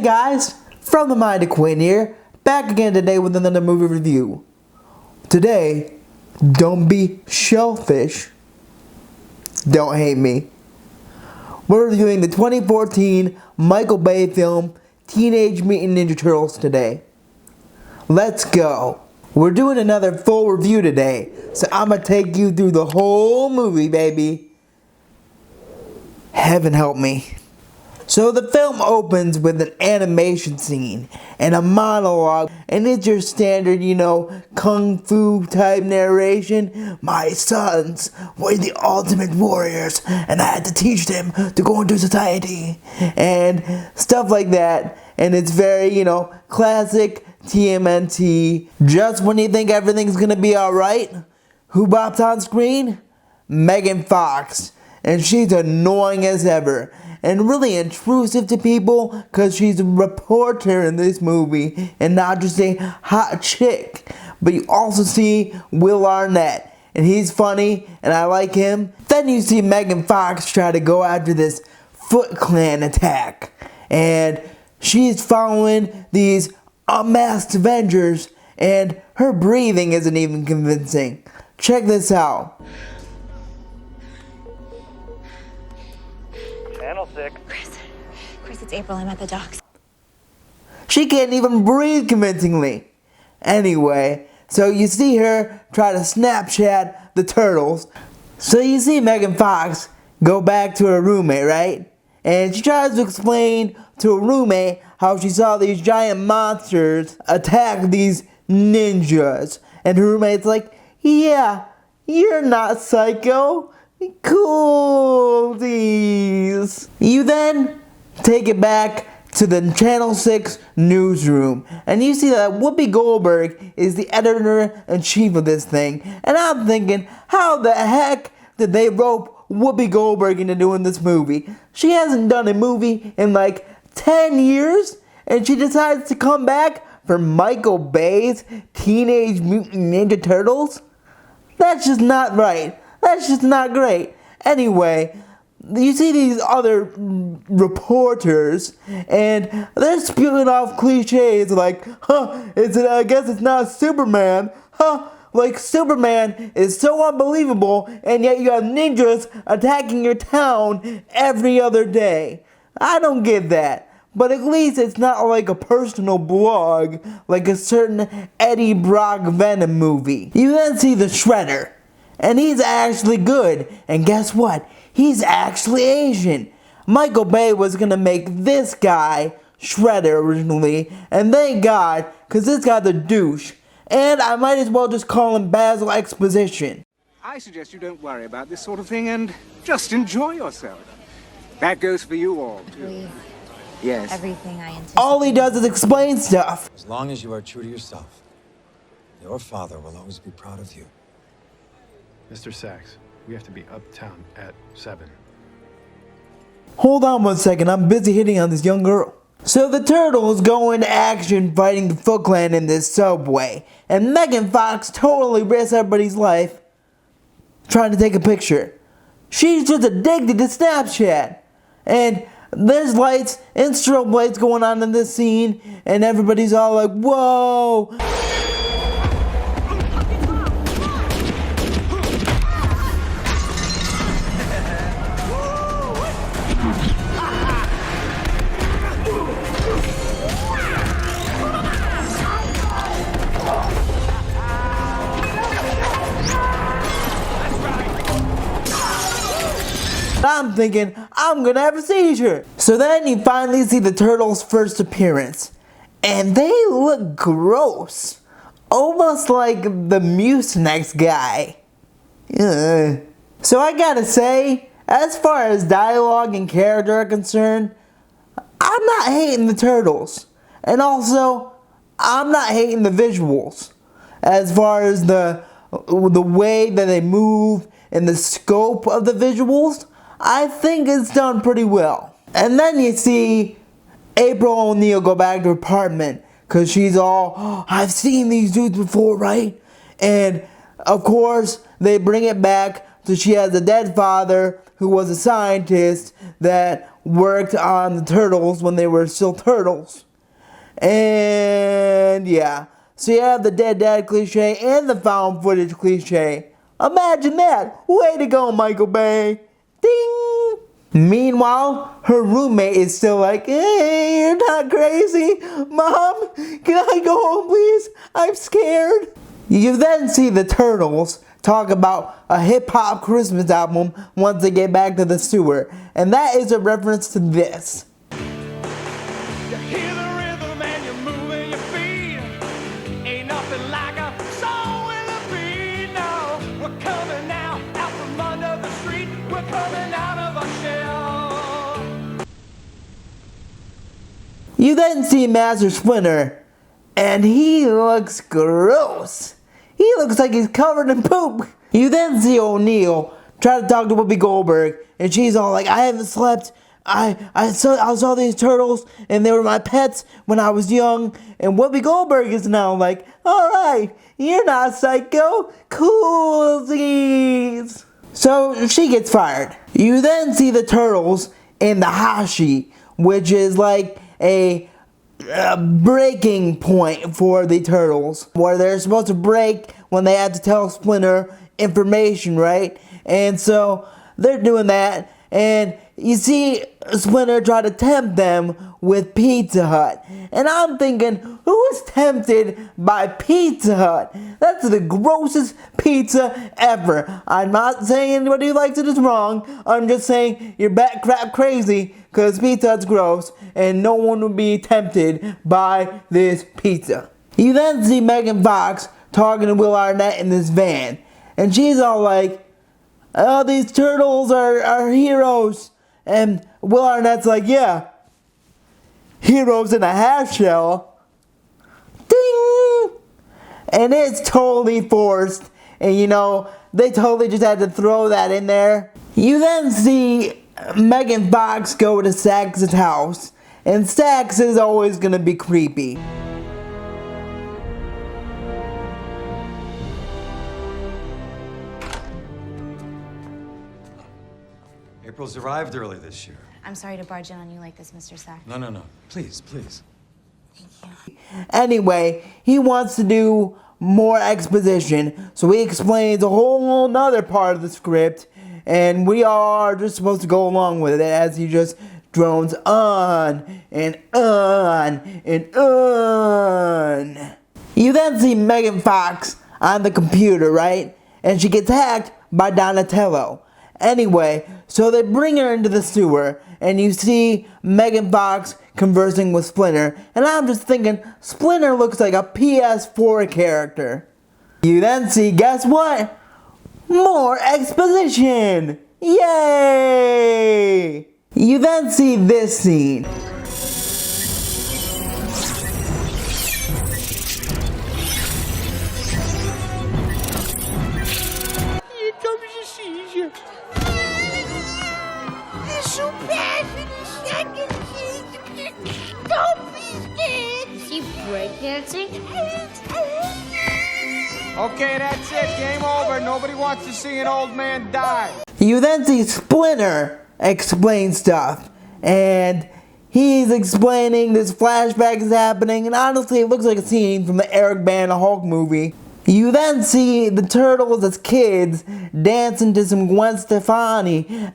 Hey guys, from the mind of Quinton here, back again today with another movie review. Today, don't be shellfish. Don't hate me. We're reviewing the 2014 Michael Bay film, Teenage Mutant Ninja Turtles today. Let's go. We're doing another full review today, so I'm gonna take you through the whole movie, baby. Heaven help me. So the film opens with an animation scene and a monologue, and it's your standard, kung fu type narration. My sons were the ultimate warriors, and I had to teach them to go into society, and stuff like that. And it's very, classic TMNT. Just when you think everything's gonna be alright, who pops on screen? Megan Fox. And she's annoying as ever, and really intrusive to people because she's a reporter in this movie and not just a hot chick. But you also see Will Arnett, and he's funny and I like him. Then you see Megan Fox try to go after this Foot Clan attack, and she's following these unmasked Avengers, and her breathing isn't even convincing. Check this out. Channel 6. Chris, it's April. I'm at the docks. She can't even breathe convincingly. Anyway, so you see her try to Snapchat the turtles. So you see Megan Fox go back to her roommate, right? And she tries to explain to her roommate how she saw these giant monsters attack these ninjas. And her roommate's like, yeah, you're not psycho. Coolties. You then take it back to the Channel 6 newsroom, and you see that Whoopi Goldberg is the editor-in-chief of this thing. And I'm thinking, how the heck did they rope Whoopi Goldberg into doing this movie? She hasn't done a movie in like 10 years, and she decides to come back for Michael Bay's Teenage Mutant Ninja Turtles? That's just not right. That's just not great. Anyway, you see these other reporters, and they're spewing off cliches like, I guess it's not Superman. Like Superman is so unbelievable, and yet you have ninjas attacking your town every other day. I don't get that. But at least it's not like a personal blog, like a certain Eddie Brock Venom movie. You then see the Shredder. And he's actually good. And guess what? He's actually Asian. Michael Bay was gonna make this guy Shredder originally. And thank God, because this guy's a douche. And I might as well just call him Basil Exposition. I suggest you don't worry about this sort of thing and just enjoy yourself. That goes for you all, too. Yes. Everything I anticipate. All he does is explain stuff. As long as you are true to yourself, your father will always be proud of you. Mr. Sachs, we have to be uptown at 7. Hold on one second, I'm busy hitting on this young girl. So the Turtles go into action fighting the Foot Clan in this subway. And Megan Fox totally risks everybody's life trying to take a picture. She's just addicted to Snapchat. And there's lights and strobe lights going on in this scene. And everybody's all like, whoa. I'm thinking, I'm gonna have a seizure. So then you finally see the Turtles' first appearance. And they look gross. Almost like the Mucinex guy. Ugh. So I gotta say, as far as dialogue and character are concerned, I'm not hating the Turtles. And also, I'm not hating the visuals. As far as the way that they move and the scope of the visuals, I think it's done pretty well. And then you see April O'Neil go back to her apartment because she's all, I've seen these dudes before, right? And of course, they bring it back so she has a dead father who was a scientist that worked on the turtles when they were still turtles. And yeah, so you have the dead dad cliche and the found footage cliche. Imagine that! Way to go, Michael Bay! Ding! Meanwhile, her roommate is still like, hey, you're not crazy! Mom, can I go home, please? I'm scared! You then see the turtles talk about a hip-hop Christmas album once they get back to the sewer. And that is a reference to this. You hear the rhythm and you're moving your feet. Ain't nothing like a song with a beat. No, we're coming now, out from under the street. We're coming out of our shell. You then see Master Splinter, and he looks gross. He looks like he's covered in poop. You then see O'Neil try to talk to Whoopi Goldberg, and she's all like, I haven't slept. I saw these turtles, and they were my pets when I was young. And Whoopi Goldberg is now like, alright, you're not psycho. Coolsies. So she gets fired. You then see the turtles in the Hashi, which is like a breaking point for the turtles, where they're supposed to break when they have to tell Splinter information, right? And so they're doing that, and you see Splinter try to tempt them with Pizza Hut. And I'm thinking, who is tempted by Pizza Hut? That's the grossest pizza ever. I'm not saying anybody who likes it is wrong. I'm just saying you're bat crap crazy, because Pizza Hut's gross, and no one would be tempted by this pizza. You then see Megan Fox talking to Will Arnett in this van, and she's all like, oh, these turtles are heroes. And Will Arnett's like, yeah, heroes in a half shell. Ding! And it's totally forced. And you know, they totally just had to throw that in there. You then see Megan Fox go to Sax's house. And Sax is always going to be creepy. April's arrived early this year. I'm sorry to barge in on you like this, Mr. Sack. No. Please, please. Anyway, he wants to do more exposition, so he explains a whole nother part of the script, and we are just supposed to go along with it as he just drones on and on and on. You then see Megan Fox on the computer, right? And she gets hacked by Donatello. Anyway, so they bring her into the sewer, and you see Megan Fox conversing with Splinter, and I'm just thinking, Splinter looks like a PS4 character. You then see, guess what? More exposition! Yay! You then see this scene. Here comes the seizure. It's so bad for the second season. Don't be scared. She breakdancing? Okay, that's it. Game over. Nobody wants to see an old man die. You then see Splinter explain stuff, and he's explaining this flashback is happening, and honestly it looks like a scene from the Eric Bana Hulk movie. You then see the turtles as kids dancing to some Gwen Stefani.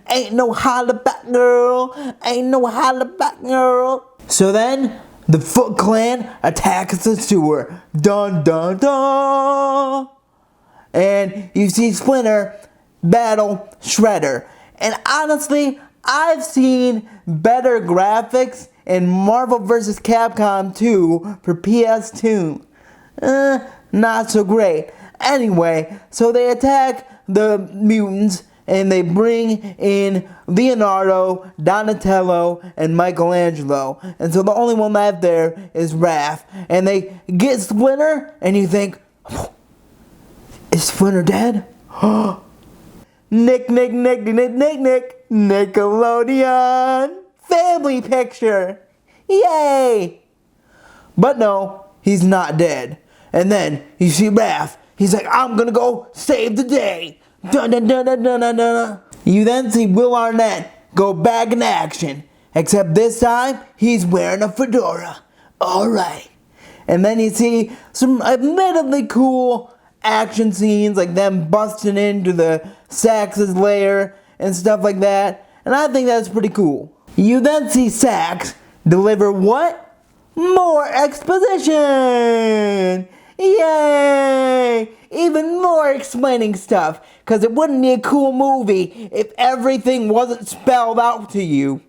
Ain't no holla back girl, ain't no holla back girl. So then, the Foot Clan attacks the sewer. Dun dun dun! And you see Splinter battle Shredder. And honestly, I've seen better graphics in Marvel vs. Capcom 2 for PS2. Not so great. Anyway, so they attack the mutants, and they bring in Leonardo, Donatello, and Michelangelo. And so the only one left there is Raph. And they get Splinter, and you think, is Splinter dead? Nick, Nickelodeon. Family picture. Yay! But no, he's not dead. And then you see Raph. He's like, I'm gonna go save the day. Dun dun dun dun dun dun dun. You then see Will Arnett go back in action. Except this time, he's wearing a fedora. Alright. And then you see some admittedly cool action scenes, like them busting into the Sax's lair and stuff like that. And I think that's pretty cool. You then see Sax deliver what? More exposition! Yay! Even more explaining stuff, because it wouldn't be a cool movie if everything wasn't spelled out to you.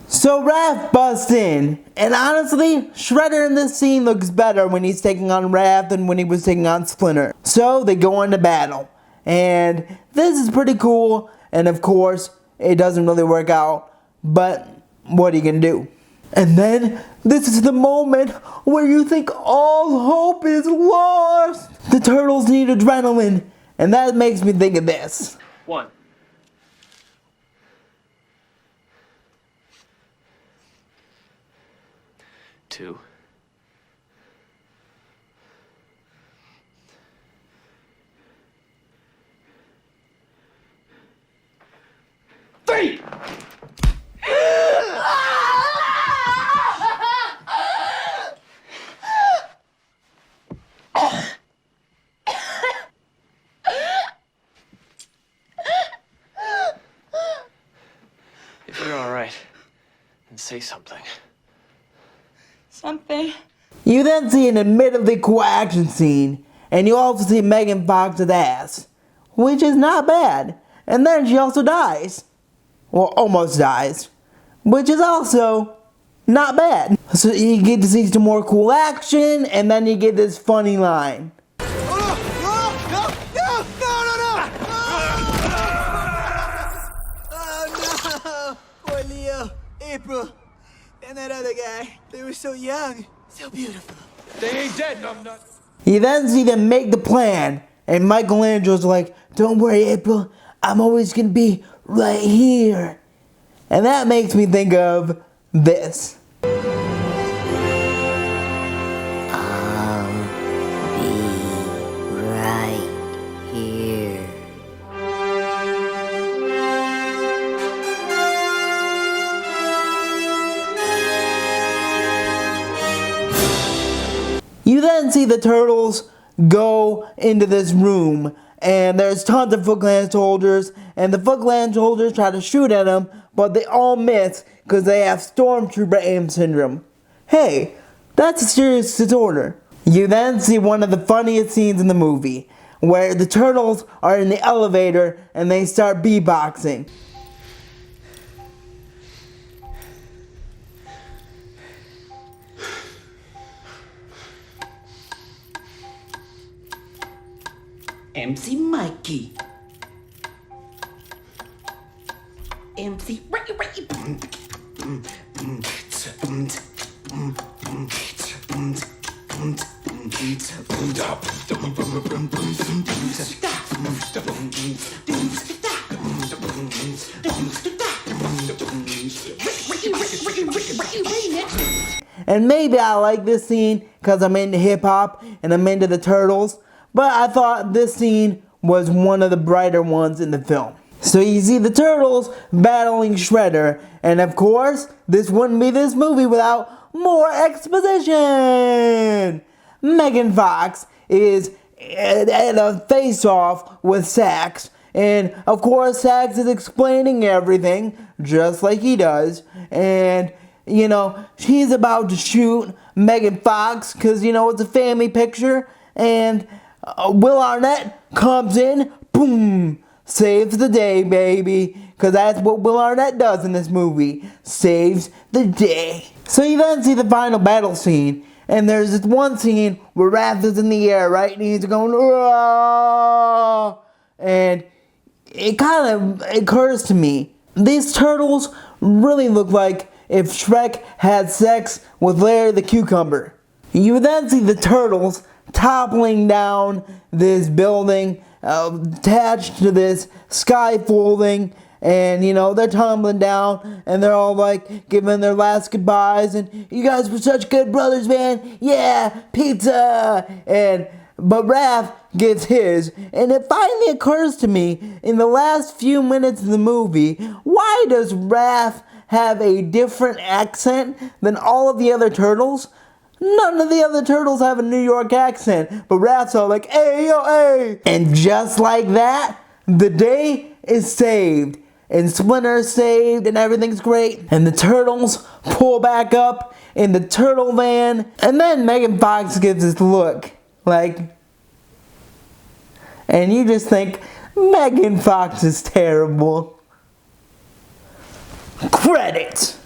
So Raph busts in, and honestly, Shredder in this scene looks better when he's taking on Raph than when he was taking on Splinter. So they go into battle, and this is pretty cool, and of course, it doesn't really work out, but what are you gonna do? And then, this is the moment where you think all hope is lost. The turtles need adrenaline, and that makes me think of this. 1. 2. 3. If you're all right, then say something. Something. You then see an admittedly cool action scene, and you also see Megan Fox's ass, which is not bad. And then she also dies. Well, almost dies, which is also not bad. So you get to see some more cool action, and then you get this funny line. Poor Leo, April, and that other guy. They were so young, so beautiful. They ain't dead, numbnut. You then see them make the plan, and Michelangelo's like, don't worry, April, I'm always gonna be right here. And that makes me think of this. You then see the turtles go into this room, and there's tons of Foot Clan soldiers, and the Foot Clan soldiers try to shoot at them, but they all miss because they have Stormtrooper aim syndrome. Hey, that's a serious disorder. You then see one of the funniest scenes in the movie, where the turtles are in the elevator and they start beatboxing. MC Mikey. MC Ricky. And maybe I like this scene because I'm into hip hop and I'm into the turtles, but I thought this scene was one of the brighter ones in the film. So you see the turtles battling Shredder, and of course, this wouldn't be this movie without more exposition! Megan Fox is at a face-off with Sax, and of course Sax is explaining everything, just like he does, and you know, she's about to shoot Megan Fox, because you know, it's a family picture, and Will Arnett comes in, boom, saves the day, baby, because that's what Will Arnett does in this movie, saves the day. So you then see the final battle scene, and there's this one scene where Raph is in the air, right, and he's going, "Aah!" And it kind of occurs to me, these turtles really look like if Shrek had sex with Larry the Cucumber. You then see the turtles toppling down this building, attached to this scaffolding, and you know, they're tumbling down, and they're all like giving their last goodbyes, and you guys were such good brothers, man, yeah, pizza, but Raph gives his, and it finally occurs to me, in the last few minutes of the movie, why does Raph have a different accent than all of the other turtles? None of the other turtles have a New York accent, but Raph's all like, hey, yo, hey! And just like that, the day is saved, and Splinter's saved, and everything's great, and the turtles pull back up in the turtle van, and then Megan Fox gives this look, like, and you just think, Megan Fox is terrible. Credits!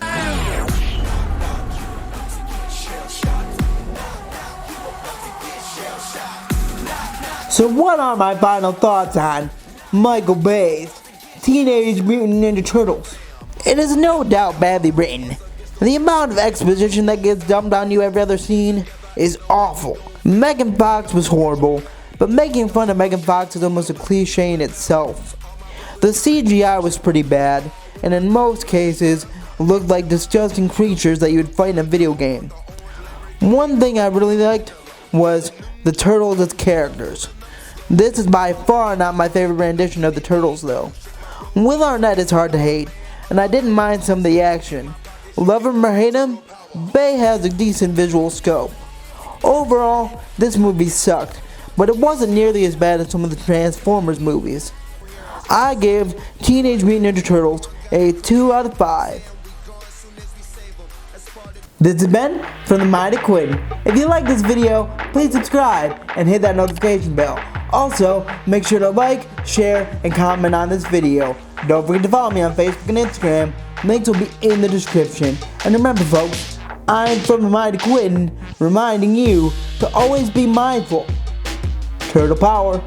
So what are my final thoughts on Michael Bay's Teenage Mutant Ninja Turtles? It is no doubt badly written. The amount of exposition that gets dumped on you every other scene is awful. Megan Fox was horrible, but making fun of Megan Fox is almost a cliche in itself. The CGI was pretty bad, and in most cases looked like disgusting creatures that you would fight in a video game. One thing I really liked was the Turtles as characters. This is by far not my favorite rendition of the Turtles though. Will Arnett is hard to hate, and I didn't mind some of the action. Love him or hate him, Bay has a decent visual scope. Overall, this movie sucked, but it wasn't nearly as bad as some of the Transformers movies. I give Teenage Mutant Ninja Turtles a 2 out of 5. This has been from the Mighty Quinton. If you like this video, please subscribe and hit that notification bell. Also, make sure to like, share, and comment on this video. Don't forget to follow me on Facebook and Instagram. Links will be in the description. And remember folks, I'm from the Mighty Quinton, reminding you to always be mindful. Turtle power.